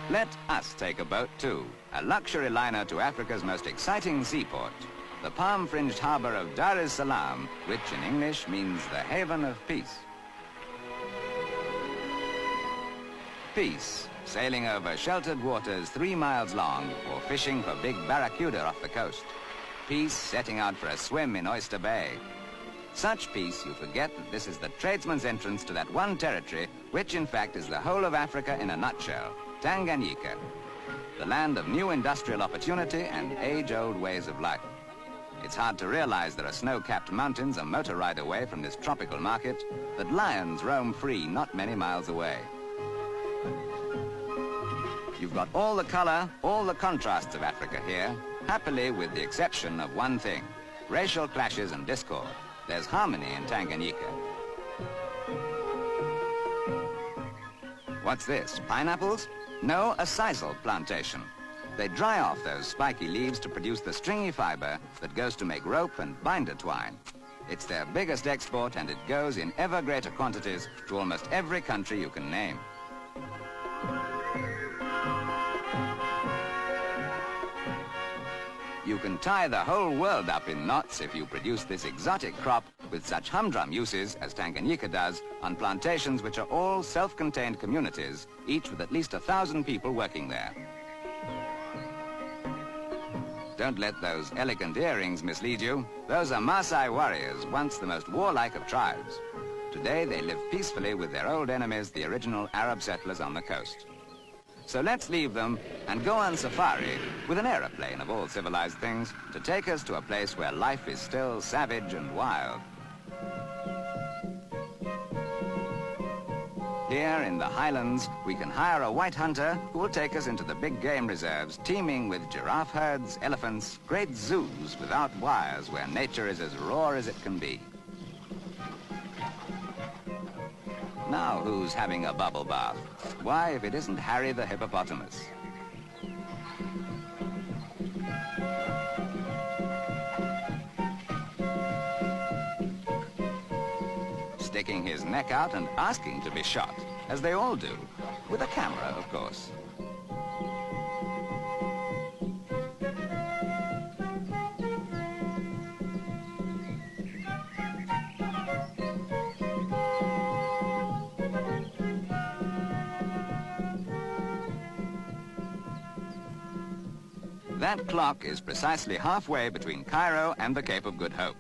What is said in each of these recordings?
Let us take a boat too, a luxury liner to Africa's most exciting seaport, the palm-fringed harbour of Dar es Salaam, which in English means the haven of peace. Peace, sailing over sheltered waters 3 miles long or fishing for big barracuda off the coast. Peace setting out for a swim in Oyster Bay. Such peace you forget that this is the tradesman's entrance to that one territory which in fact is the whole of Africa in a nutshell, Tanganyika, the land of new industrial opportunity and age-old ways of life. It's hard to realize there are snow-capped mountains a motor ride away from this tropical market, that lions roam free not many miles away. You've got all the color, all the contrasts of Africa here, happily with the exception of one thing, racial clashes and discord. There's harmony in Tanganyika. What's this, pineapples? No, a sisal plantation. They dry off those spiky leaves to produce the stringy fiber that goes to make rope and binder twine. It's their biggest export and it goes in ever greater quantities to almost every country you can name. You can tie the whole world up in knots if you produce this exotic crop with such humdrum uses as Tanganyika does on plantations which are all self-contained communities, each with at least 1,000 people working there. Don't let those elegant earrings mislead you. Those are Maasai warriors, once the most warlike of tribes. Today they live peacefully with their old enemies, the original Arab settlers on the coast. So let's leave them and go on safari with an aeroplane of all civilized things to take us to a place where life is still savage and wild. Here in the highlands, we can hire a white hunter who will take us into the big game reserves teeming with giraffe herds, elephants, great zoos without wires where nature is as raw as it can be. Now who's having a bubble bath? Why, if it isn't Harry the hippopotamus. Sticking his neck out and asking to be shot, as they all do, with a camera, of course. That clock is precisely halfway between Cairo and the Cape of Good Hope.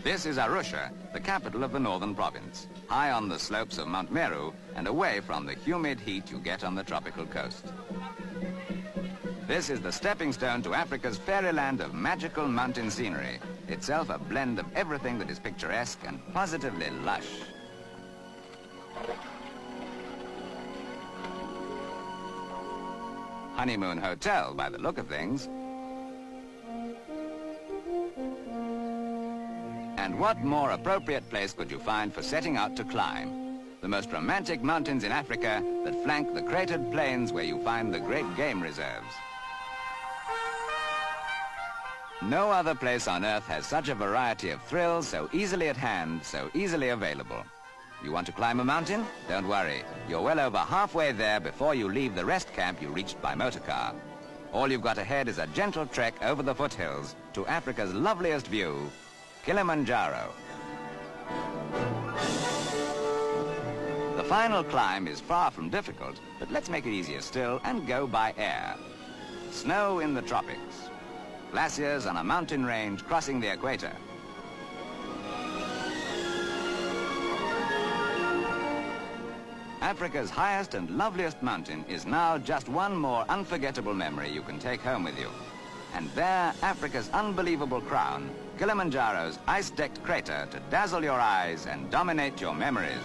This is Arusha, the capital of the northern province, high on the slopes of Mount Meru and away from the humid heat you get on the tropical coast. This is the stepping stone to Africa's fairyland of magical mountain scenery, itself a blend of everything that is picturesque and positively lush. Honeymoon Hotel, by the look of things. And what more appropriate place could you find for setting out to climb? The most romantic mountains in Africa that flank the cratered plains where you find the great game reserves. No other place on Earth has such a variety of thrills so easily at hand, so easily available. You want to climb a mountain? Don't worry. You're well over halfway there before you leave the rest camp you reached by motorcar. All you've got ahead is a gentle trek over the foothills to Africa's loveliest view, Kilimanjaro. The final climb is far from difficult, but let's make it easier still and go by air. Snow in the tropics. Glaciers on a mountain range crossing the equator. Africa's highest and loveliest mountain is now just one more unforgettable memory you can take home with you. And there, Africa's unbelievable crown, Kilimanjaro's ice-decked crater to dazzle your eyes and dominate your memories.